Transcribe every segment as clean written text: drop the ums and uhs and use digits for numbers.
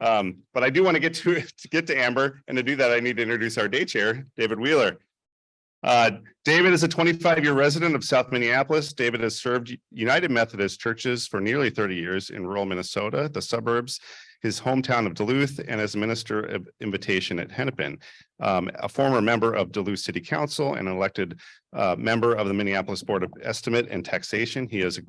But I do want to get to Amber, and to do that, I need to introduce our day chair, David Wheeler. David is a 25-year resident of South Minneapolis. David has served United Methodist churches for nearly 30 years in rural Minnesota, the suburbs, his hometown of Duluth, and as minister of invitation at Hennepin. A former member of Duluth City Council and an elected member of the Minneapolis Board of Estimate and Taxation. He has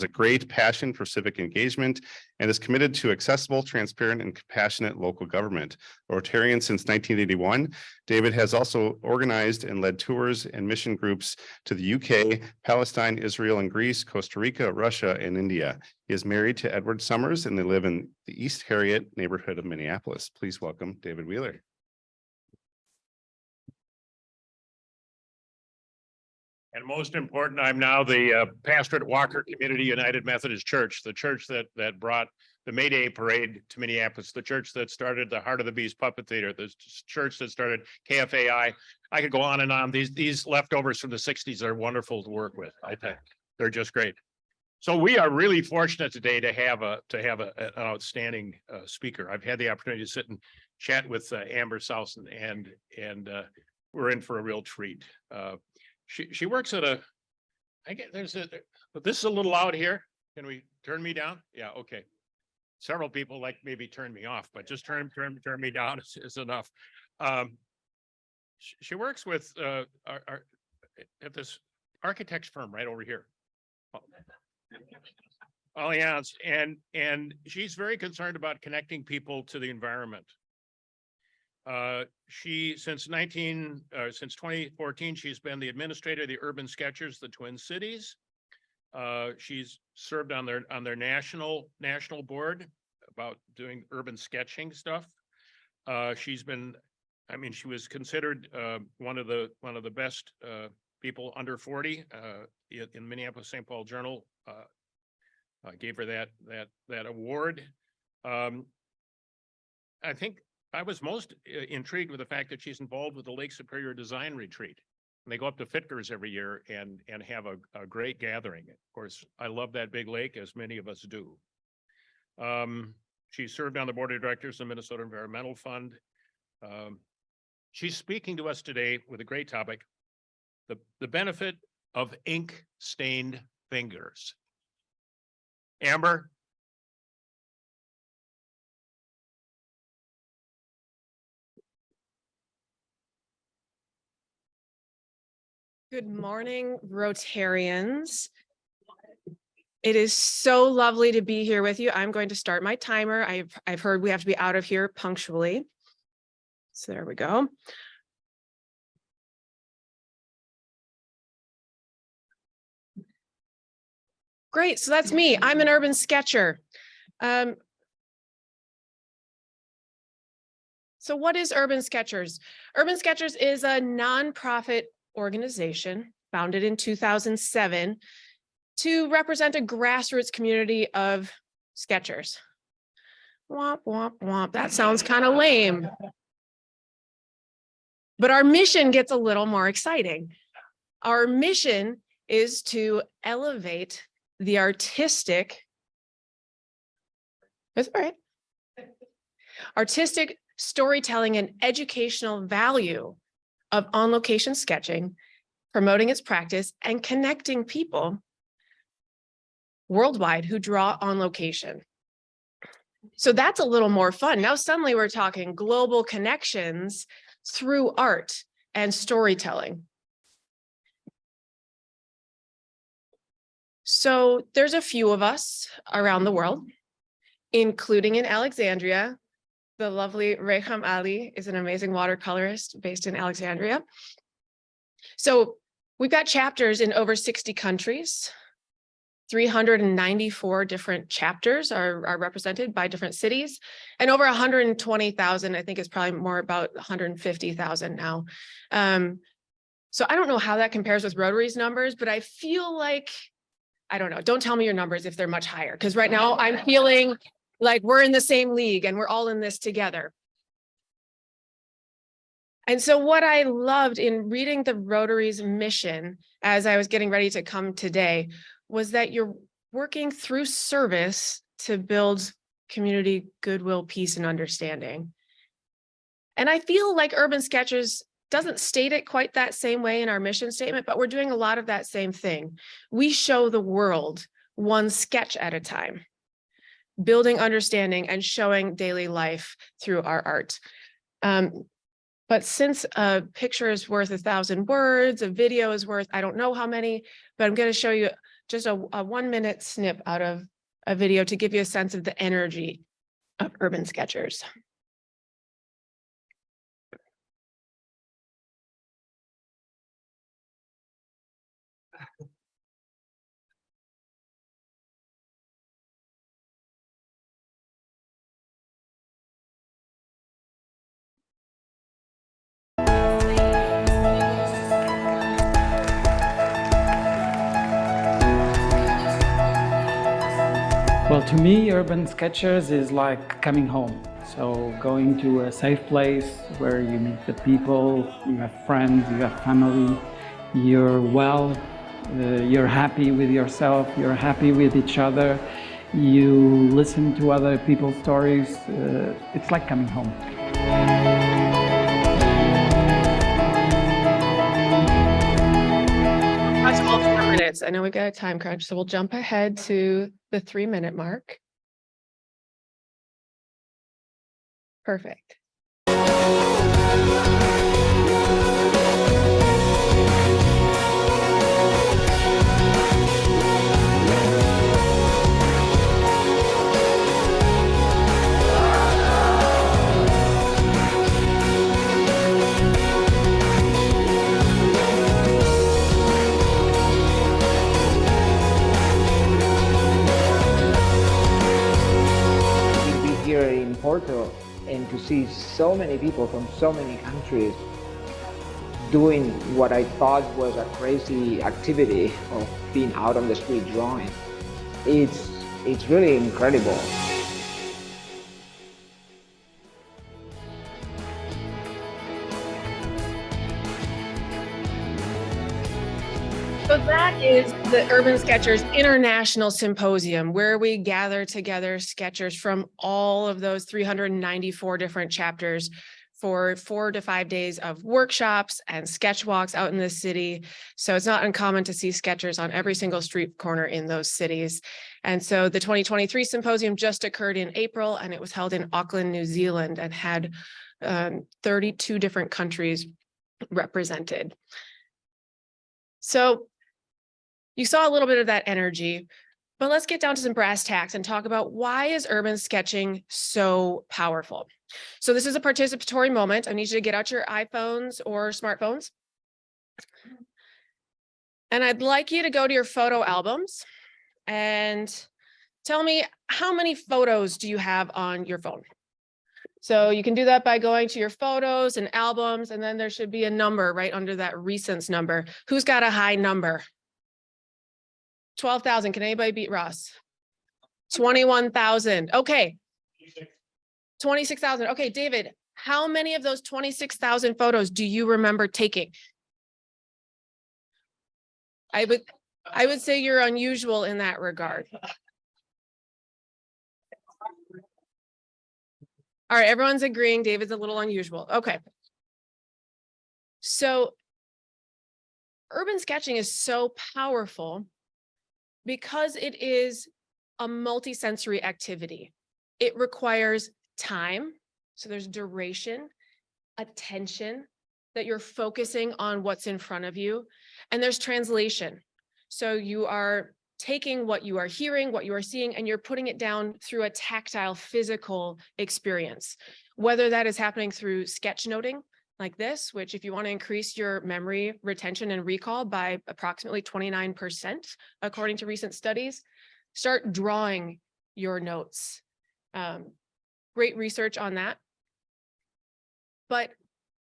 a great passion for civic engagement and is committed to accessible, transparent, and compassionate local government. Rotarian since 1981, David has also organized and led tours and mission groups to the UK, Palestine, Israel, and Greece, Costa Rica, Russia, and India. He is married to Edward Summers, and they live in the East Harriet neighborhood of Minneapolis. Please welcome David Wheeler. And most important, I'm now the pastor at Walker Community United Methodist Church, the church that brought the May Day parade to Minneapolis, the church that started the Heart of the Beast puppet theater, the church that started KFAI. I could go on and on. These leftovers from the 60s are wonderful to work with. I think they're just great. So we are really fortunate today to have an outstanding speaker. I've had the opportunity to sit and chat with Amber Sausen, and we're in for a real treat. She works at but this is a little loud here. Can we turn me down? Yeah, okay. Several people like maybe turn me off, but just turn me down is enough. She works with at this architect's firm right over here. Allianz, and she's very concerned about connecting people to the environment. Since 2014, she's been the administrator of the Urban Sketchers, the Twin Cities. She's served on their national board about doing urban sketching stuff. She was considered one of the best people under 40 in Minneapolis St. Paul Journal. Gave her that award. I think I was most intrigued with the fact that she's involved with the Lake Superior Design Retreat. And they go up to Fitkers every year and have a great gathering. Of course, I love that big lake, as many of us do. She served on the board of directors of the Minnesota Environmental Fund. She's speaking to us today with a great topic, the benefit of ink-stained fingers. Amber? Good morning, Rotarians. It is so lovely to be here with you. I'm going to start my timer. I've heard we have to be out of here punctually. So there we go. Great, so that's me. I'm an urban sketcher. So what is Urban Sketchers? Urban Sketchers is a nonprofit organization founded in 2007 to represent a grassroots community of sketchers. Womp, womp, womp. That sounds kind of lame. But our mission gets a little more exciting. Our mission is to elevate the artistic, that's all right, artistic storytelling and educational value of on-location sketching, promoting its practice, and connecting people worldwide who draw on location. So that's a little more fun. Now suddenly we're talking global connections through art and storytelling. So there's a few of us around the world, including in Alexandria. The lovely Reham Ali is an amazing watercolorist based in Alexandria. So we've got chapters in over 60 countries. 394 different chapters are represented by different cities, and over 120,000, I think it's probably more about 150,000 now. So I don't know how that compares with Rotary's numbers, but I feel like, I don't know, don't tell me your numbers if they're much higher, because right now I'm feeling like we're in the same league and we're all in this together. And so what I loved in reading the Rotary's mission as I was getting ready to come today was that you're working through service to build community, goodwill, peace, and understanding. And I feel like Urban Sketchers doesn't state it quite that same way in our mission statement, but we're doing a lot of that same thing. We show the world one sketch at a time, building understanding and showing daily life through our art. But since a picture is worth 1,000 words, a video is worth, I don't know how many, but I'm going to show you just a 1-minute snip out of a video to give you a sense of the energy of Urban Sketchers. Well, to me, Urban Sketchers is like coming home. So going to a safe place where you meet the people, you have friends, you have family, you're well, you're happy with yourself, you're happy with each other, you listen to other people's stories. It's like coming home. That's all 4 minutes. I know we've got a time crunch, so we'll jump ahead to the 3-minute mark. Perfect. Here in Porto, and to see so many people from so many countries doing what I thought was a crazy activity of being out on the street drawing. It's really incredible. So that is the Urban Sketchers International Symposium, where we gather together sketchers from all of those 394 different chapters for 4 to 5 days of workshops and sketch walks out in the city. So it's not uncommon to see sketchers on every single street corner in those cities. And so the 2023 symposium just occurred in April, and it was held in Auckland, New Zealand, and had 32 different countries represented. So you saw a little bit of that energy, but let's get down to some brass tacks and talk about why is urban sketching so powerful. So this is a participatory moment. I need you to get out your iPhones or smartphones. And I'd like you to go to your photo albums and tell me, how many photos do you have on your phone? So you can do that by going to your photos and albums, and then there should be a number right under that recents number. Who's got a high number? 12,000. Can anybody beat Ross? 21,000. Okay. 26,000. Okay, David, how many of those 26,000 photos do you remember taking? I would say you're unusual in that regard. All right, everyone's agreeing David's a little unusual. Okay. So urban sketching is so powerful because it is a multisensory activity. It requires time, so there's duration, attention, that you're focusing on what's in front of you, and there's translation. So you are taking what you are hearing, what you are seeing, and you're putting it down through a tactile, physical experience, whether that is happening through sketchnoting like this, which if you want to increase your memory retention and recall by approximately 29%, according to recent studies, start drawing your notes. Great research on that. But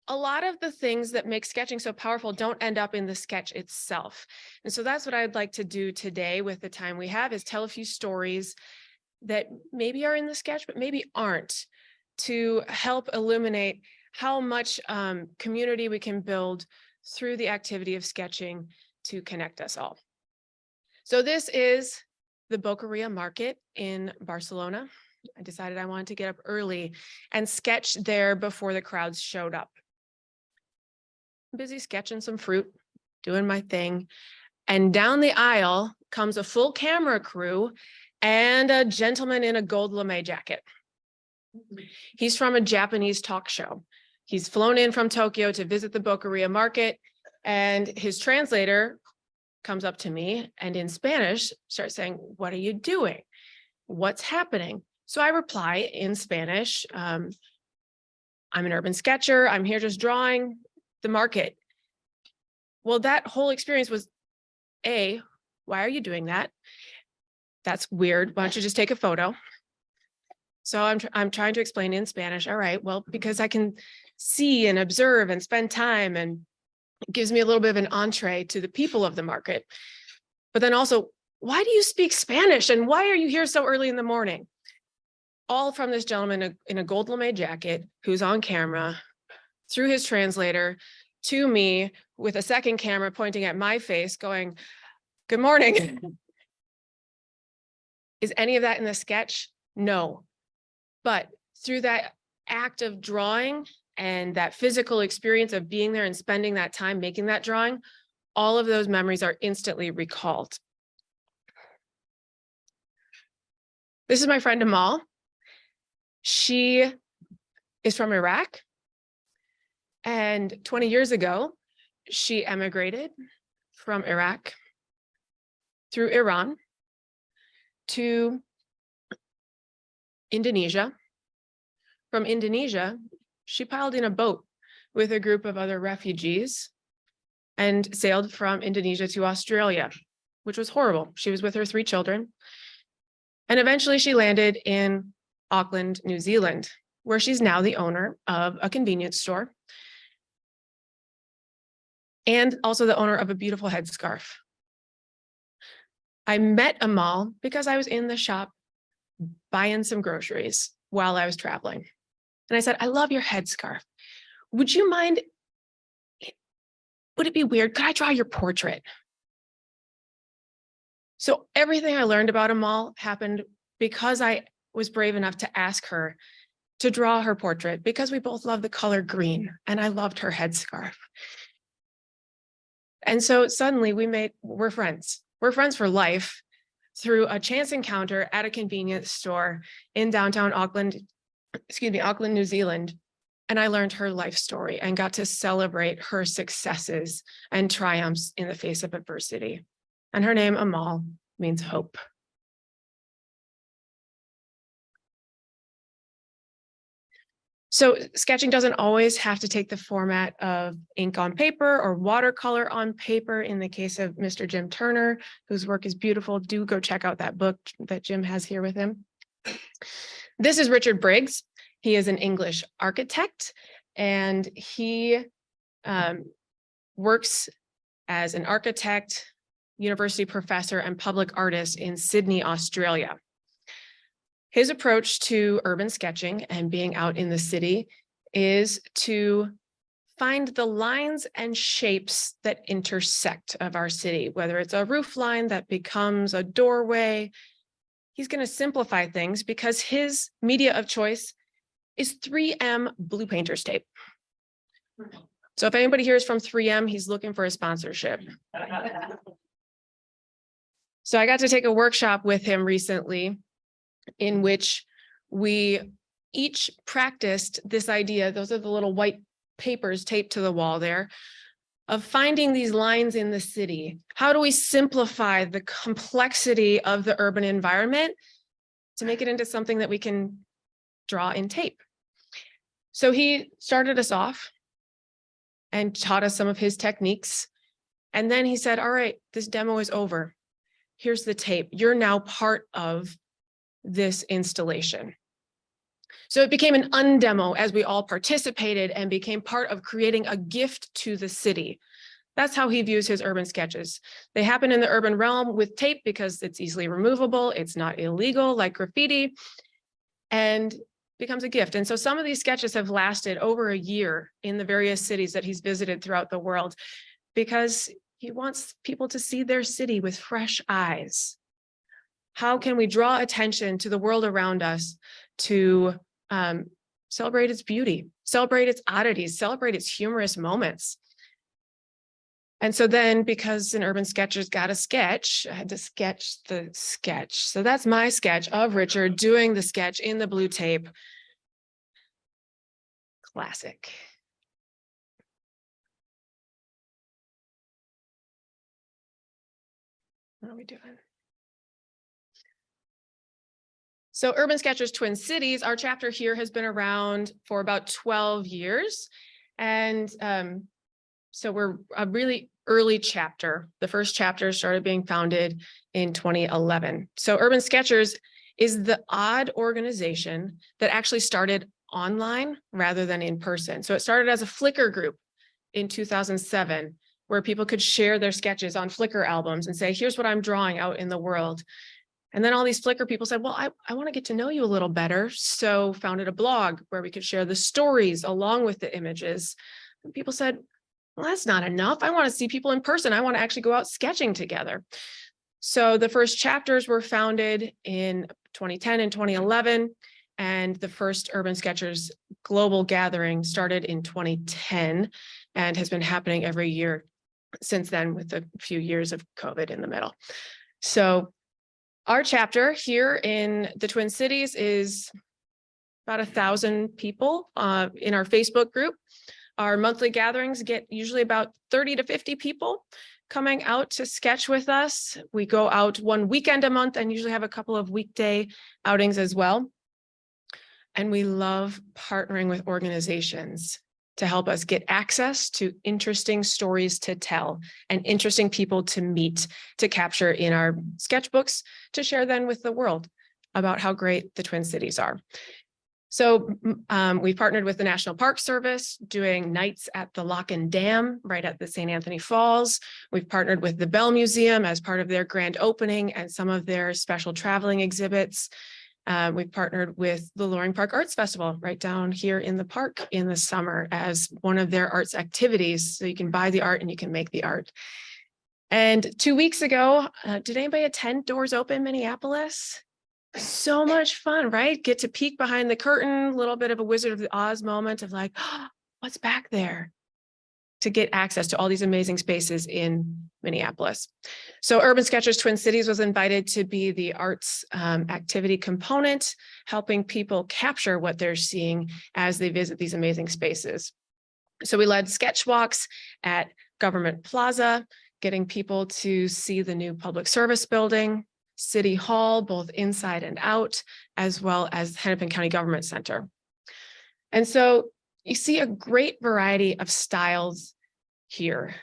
a lot of the things that make sketching so powerful don't end up in the sketch itself. And so that's what I'd like to do today with the time we have, is tell a few stories that maybe are in the sketch, but maybe aren't, to help illuminate how much community we can build through the activity of sketching to connect us all. So this is the Boqueria Market in Barcelona. I decided I wanted to get up early and sketch there before the crowds showed up. I'm busy sketching some fruit, doing my thing. And down the aisle comes a full camera crew and a gentleman in a gold lame jacket. He's from a Japanese talk show. He's flown in from Tokyo to visit the Boqueria market, and his translator comes up to me and in Spanish starts saying, "What are you doing? What's happening?" So I reply in Spanish, "I'm an urban sketcher. I'm here just drawing the market." Well, that whole experience was, A, why are you doing that? That's weird. Why don't you just take a photo? So I'm trying to explain in Spanish. All right, well, because I can see and observe and spend time, and it gives me a little bit of an entree to the people of the market. But then also, why do you speak Spanish? And why are you here so early in the morning? All from this gentleman in a gold lame jacket who's on camera through his translator to me with a second camera pointing at my face going, "Good morning." Is any of that in the sketch? No. But through that act of drawing and that physical experience of being there and spending that time making that drawing, all of those memories are instantly recalled. This is my friend Amal. She is from Iraq. And 20 years ago, she emigrated from Iraq through Iran to Indonesia. From Indonesia, she piled in a boat with a group of other refugees and sailed from Indonesia to Australia, which was horrible. She was with her 3 children. And eventually she landed in Auckland, New Zealand, where she's now the owner of a convenience store and also the owner of a beautiful headscarf. I met Amal because I was in the shop buying some groceries while I was traveling. And I said, "I love your headscarf. Would you mind, would it be weird? Could I draw your portrait?" So everything I learned about Amal happened because I was brave enough to ask her to draw her portrait, because we both love the color green and I loved her headscarf. And so suddenly we're friends. We're friends for life through a chance encounter at a convenience store in downtown Auckland, New Zealand. And I learned her life story and got to celebrate her successes and triumphs in the face of adversity. And her name, Amal, means hope. So sketching doesn't always have to take the format of ink on paper or watercolor on paper. In the case of Mr. Jim Turner, whose work is beautiful, do go check out that book that Jim has here with him. This is Richard Briggs. He is an English architect, and he works as an architect, university professor, and public artist in Sydney, Australia. His approach to urban sketching and being out in the city is to find the lines and shapes that intersect of our city, whether it's a roof line that becomes a doorway. He's going to simplify things because his media of choice is 3M blue painter's tape. So if anybody here is from 3M, he's looking for a sponsorship. So I got to take a workshop with him recently in which we each practiced this idea. Those are the little white papers taped to the wall there, of finding these lines in the city. How do we simplify the complexity of the urban environment to make it into something that we can draw in tape? So he started us off and taught us some of his techniques. And then he said, "All right, this demo is over. Here's the tape. You're now part of this installation." So it became an undemo as we all participated and became part of creating a gift to the city. That's how he views his urban sketches. They happen in the urban realm with tape because it's easily removable. It's not illegal like graffiti, and becomes a gift. And so some of these sketches have lasted over a year in the various cities that he's visited throughout the world, because he wants people to see their city with fresh eyes. How can we draw attention to the world around us to celebrate its beauty, celebrate its oddities, celebrate its humorous moments? And so then, because an urban sketcher's got a sketch, I had to sketch the sketch. So that's my sketch of Richard doing the sketch in the blue tape. Classic. What are we doing? So Urban Sketchers Twin Cities, our chapter here has been around for about 12 years. And so we're a really early chapter. The first chapter started being founded in 2011. So Urban Sketchers is the odd organization that actually started online rather than in person. So it started as a Flickr group in 2007, where people could share their sketches on Flickr albums and say, here's what I'm drawing out in the world. And then all these Flickr people said, well, I want to get to know you a little better. So founded a blog where we could share the stories along with the images. And people said, well, that's not enough. I want to see people in person. I want to actually go out sketching together. So the first chapters were founded in 2010 and 2011. And the first Urban Sketchers global gathering started in 2010 and has been happening every year since then, with a few years of COVID in the middle. So our chapter here in the Twin Cities is about 1,000 people in our Facebook group. Our monthly gatherings get usually about 30 to 50 people coming out to sketch with us. We go out one weekend a month and usually have a couple of weekday outings as well. And we love partnering with organizations to help us get access to interesting stories to tell and interesting people to meet, to capture in our sketchbooks, to share then with the world about how great the Twin Cities are. So we've partnered with the National Park Service doing nights at the Lock and Dam right at the St. Anthony Falls. We've partnered with the Bell Museum as part of their grand opening and some of their special traveling exhibits. We've partnered with the Loring Park Arts Festival right down here in the park in the summer as one of their arts activities. So you can buy the art and you can make the art. And 2 weeks ago, did anybody attend Doors Open Minneapolis? So much fun, right? Get to peek behind the curtain, a little bit of a Wizard of Oz moment of like, oh, what's back there? To get access to all these amazing spaces in Minneapolis. So Urban Sketchers Twin Cities was invited to be the arts activity component, helping people capture what they're seeing as they visit these amazing spaces. So we led sketch walks at Government Plaza, getting people to see the new public service building, City Hall, both inside and out, as well as Hennepin County Government Center. And so you see a great variety of styles here.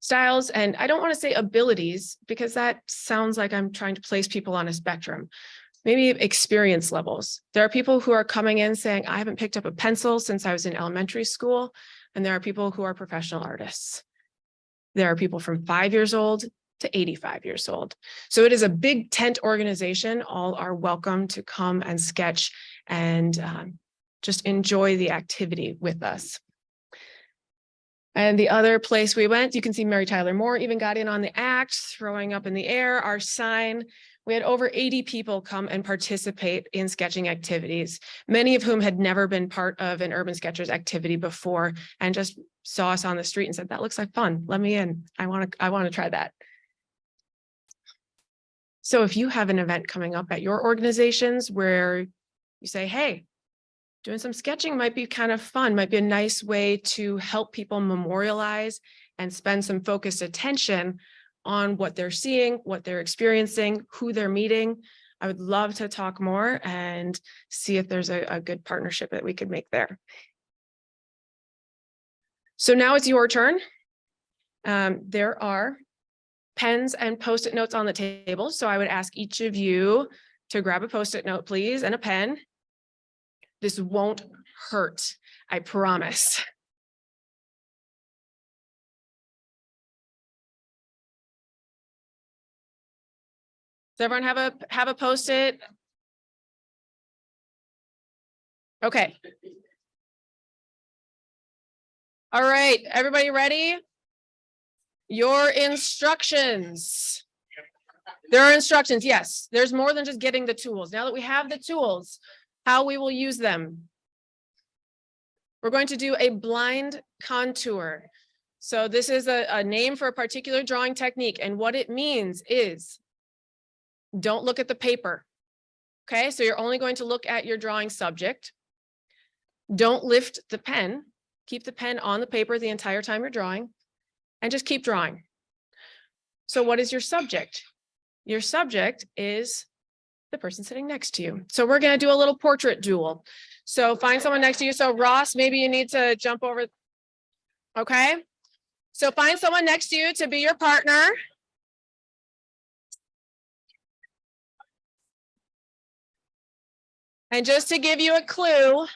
Styles, and I don't want to say abilities, because that sounds like I'm trying to place people on a spectrum. Maybe experience levels. There are people who are coming in saying, I haven't picked up a pencil since I was in elementary school. And there are people who are professional artists. There are people from 5 years old to 85 years old. So it is a big tent organization. All are welcome to come and sketch and just enjoy the activity with us. And the other place we went, you can see Mary Tyler Moore even got in on the act, throwing up in the air our sign. We had over 80 people come and participate in sketching activities, many of whom had never been part of an Urban Sketchers activity before and just saw us on the street and said, that looks like fun. Let me in. I want to try that. So if you have an event coming up at your organizations where you say, hey, doing some sketching might be kind of fun, might be a nice way to help people memorialize and spend some focused attention on what they're seeing, what they're experiencing, who they're meeting. I would love to talk more and see if there's a good partnership that we could make there. So now it's your turn. There are pens and Post-it notes on the table. So I would ask each of you to grab a Post-it note, please, and a pen. This won't hurt, I promise. Does everyone have a Post-it? Okay. All right, everybody ready? Your instructions. There are instructions. Yes, there's more than just getting the tools. Now that we have the tools, how we will use them. We're going to do a blind contour. So this is a name for a particular drawing technique. And what it means is don't look at the paper. Okay, so you're only going to look at your drawing subject. Don't lift the pen. Keep the pen on the paper the entire time you're drawing and just keep drawing. So what is your subject? Your subject is the person sitting next to you. So we're going to do a little portrait duel. So find someone next to you. So Ross, maybe you need to jump over. Okay. So find someone next to you to be your partner. And just to give you a clue,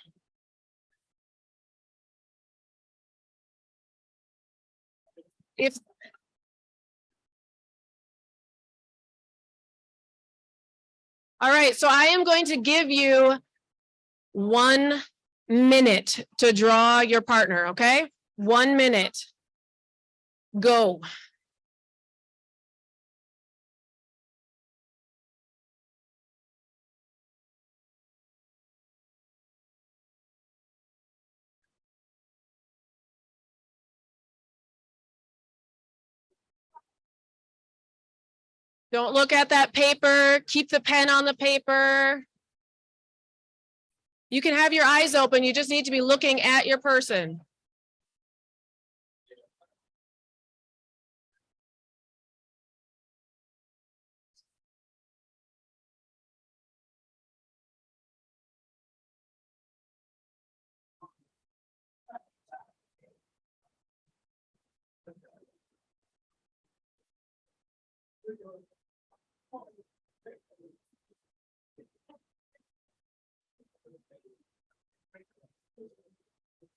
all right, so I am going to give you 1 minute to draw your partner, okay? 1 minute. Go. Don't look at that paper. Keep the pen on the paper. You can have your eyes open. You just need to be looking at your person.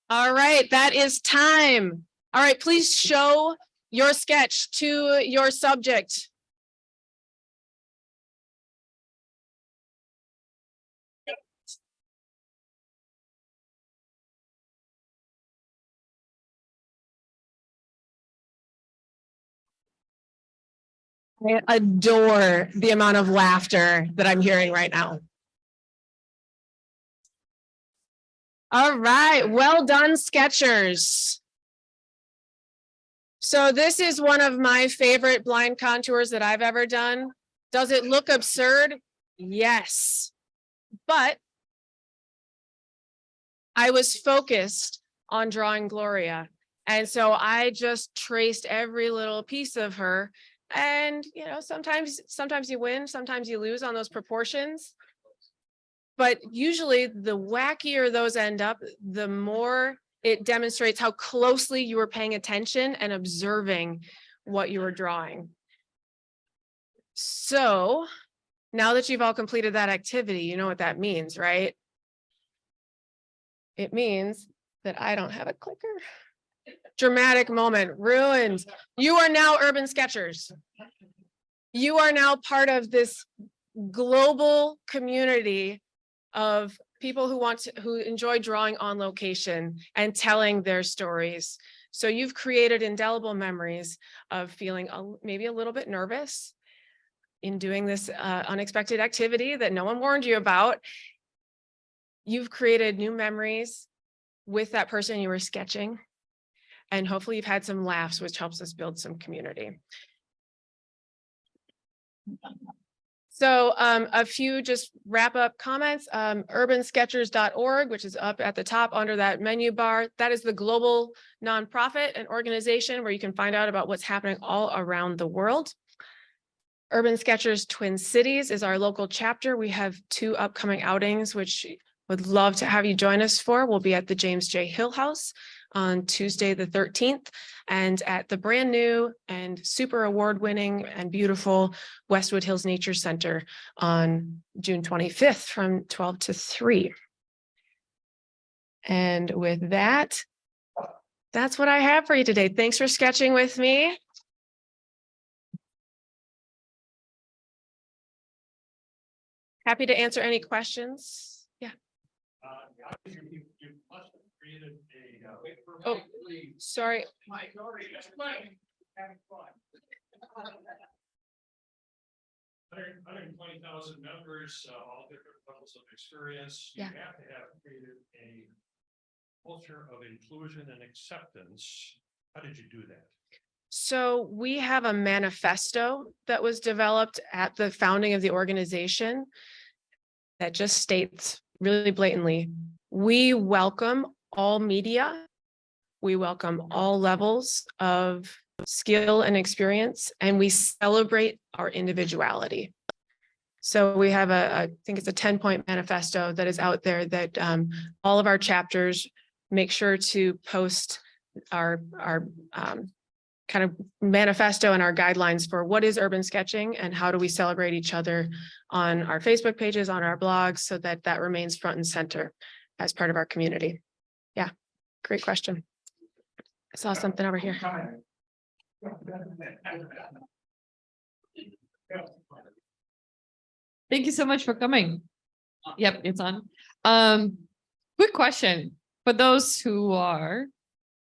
All right, that is time. All right, please show your sketch to your subject. I adore the amount of laughter that I'm hearing right now. All right, well done, sketchers. So this is one of my favorite blind contours that I've ever done. Does it look absurd? Yes, but I was focused on drawing Gloria. And so I just traced every little piece of her. And, you know, sometimes you win, sometimes you lose on those proportions. But usually the wackier those end up, the more it demonstrates how closely you were paying attention and observing what you were drawing. So now that you've all completed that activity, you know what that means, right? It means that I don't have a clicker. Dramatic moment, ruined. You are now urban sketchers. You are now part of this global community of people who enjoy drawing on location and telling their stories. So you've created indelible memories of feeling maybe a little bit nervous in doing this unexpected activity that no one warned you about. You've created new memories with that person you were sketching. And hopefully you've had some laughs, which helps us build some community. So a few just wrap up comments, urbansketchers.org, which is up at the top under that menu bar. That is the global nonprofit and organization where you can find out about what's happening all around the world. Urban Sketchers Twin Cities is our local chapter. We have 2 upcoming outings, which would love to have you join us for. We'll be at the James J. Hill House on Tuesday, the 13th, and at the brand new and super award-winning and beautiful Westwood Hills Nature Center on June 25th from 12 to 3. And with that, that's what I have for you today. Thanks for sketching with me. Happy to answer any questions. Yeah. Oh, sorry. 120,000 members, all different levels of experience. You Yeah. have to have created a culture of inclusion and acceptance. How did you do that? So we have a manifesto that was developed at the founding of the organization that just states really blatantly, we welcome all media. We welcome all levels of skill and experience, and we celebrate our individuality. So we have I think it's a 10-point manifesto that is out there that all of our chapters make sure to post our kind of manifesto and our guidelines for what is urban sketching and how do we celebrate each other on our Facebook pages, on our blogs, so that that remains front and center as part of our community. Yeah, great question. I saw something over here. Thank you so much for coming. Yep, it's on. Quick question. For those who are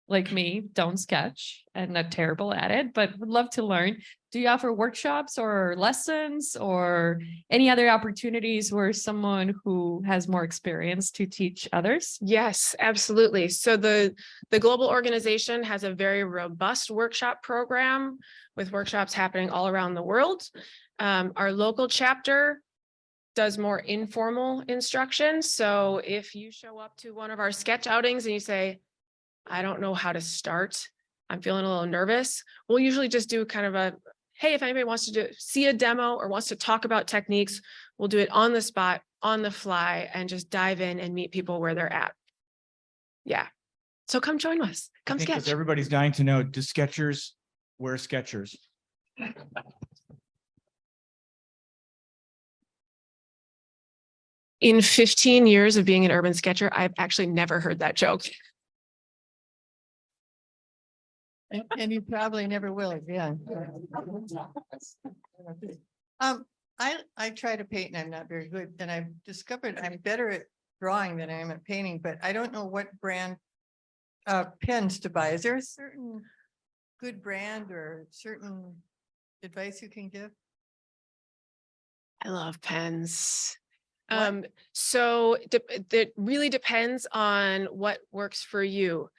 like me, don't sketch and are terrible at it, but would love to learn. Do you offer workshops or lessons or any other opportunities where someone who has more experience to teach others? Yes, absolutely. So the global organization has a very robust workshop program with workshops happening all around the world. Our local chapter does more informal instruction. So if you show up to one of our sketch outings and you say, I don't know how to start, I'm feeling a little nervous, we'll usually just do kind of a, hey, if anybody wants to see a demo or wants to talk about techniques, we'll do it on the spot, on the fly, and just dive in and meet people where they're at. Yeah. So come join us. Come Because sketch. everybody's dying to know, do Skechers wear Skechers? In 15 years of being an urban sketcher, I've actually never heard that joke. And you probably never will again. I try to paint and I'm not very good, and I've discovered I'm better at drawing than I am at painting, but I don't know what brand pens to buy. Is there a certain good brand or certain advice you can give? I love pens. What? So it really depends on what works for you.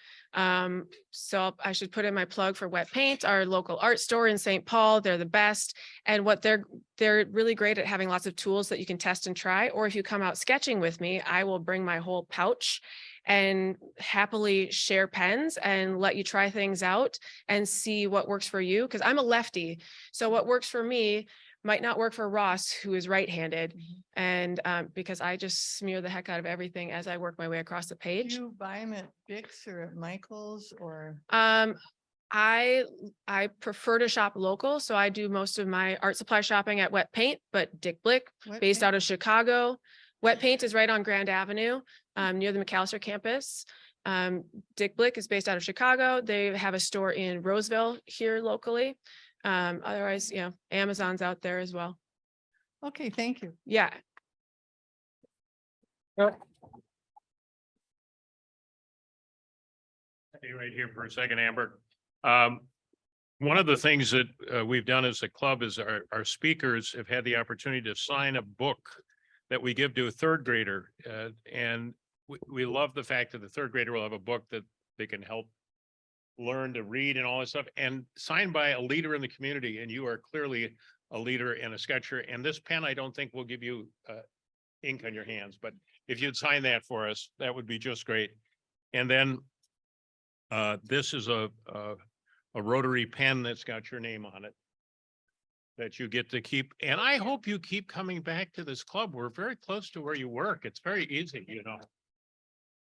So I should put in my plug for Wet Paint, our local art store in St. Paul. They're the best. And what they're really great at having lots of tools that you can test and try. Or if you come out sketching with me, I will bring my whole pouch and happily share pens and let you try things out and see what works for you. Because I'm a lefty. So what works for me might not work for Ross, who is right-handed. And because I just smear the heck out of everything as I work my way across the Do page. you buy them at Dick's or at Michael's or? I prefer to shop local, so I do most of my art supply shopping at Wet Paint, but Dick Blick, what based paint? out of Chicago. Wet Paint is right on Grand Avenue, near the McAllister campus. Dick Blick is based out of Chicago. They have a store in Roseville here locally. Otherwise, you know, Amazon's out there as well. Okay, thank you. Yeah. Stay right here for a second, Amber. One of the things that we've done as a club is our speakers have had the opportunity to sign a book that we give to a third grader. And we love the fact that the third grader will have a book that they can help learn to read and all that stuff, and signed by a leader in the community. And you are clearly a leader and a sketcher. And this pen, I don't think will give you ink on your hands, but if you'd sign that for us, that would be just great. And then this is a Rotary pen that's got your name on it that you get to keep. And I hope you keep coming back to this club. We're very close to where you work. It's very easy, you know.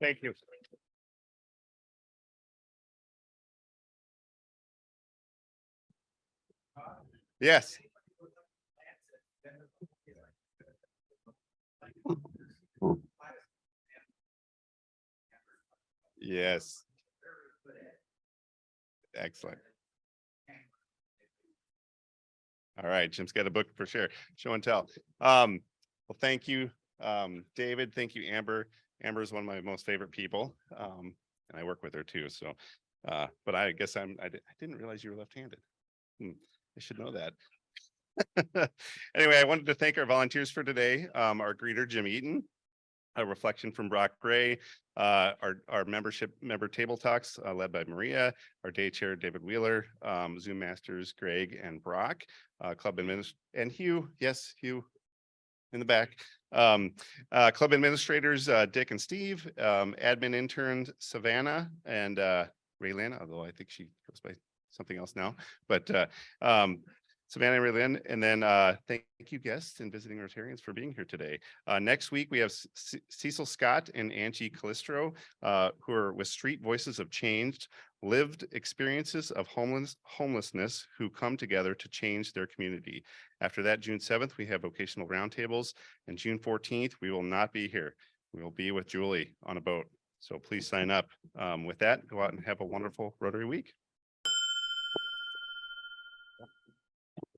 Thank you. Yes. Yes. Excellent. All right, Jim's got a book for sure. Show and tell. Well, thank you, David. Thank you, Amber. Amber is one of my most favorite people. And I work with her too. So, but I guess I didn't realize you were left-handed. I should know that. Anyway, I wanted to thank our volunteers for today. Our greeter, Jim Eaton, a reflection from Brock Gray, our member table talks led by Maria, our day chair, David Wheeler, Zoom masters, Greg and Brock, club administrator, and Hugh, yes, Hugh in the back. Club administrators, Dick and Steve, admin interns, Savannah and Raylin, although I think she goes by something else now, but Savannah and Raylin, and then thank you guests and visiting Rotarians for being here today. Next week, we have Cecil Scott and Angie Calistro, who are with Street Voices of Change, lived experiences of homelessness who come together to change their community. After that, June 7th, we have vocational roundtables, and June 14th, we will not be here. We will be with Julie on a boat. So please sign up. With that, go out and have a wonderful Rotary week.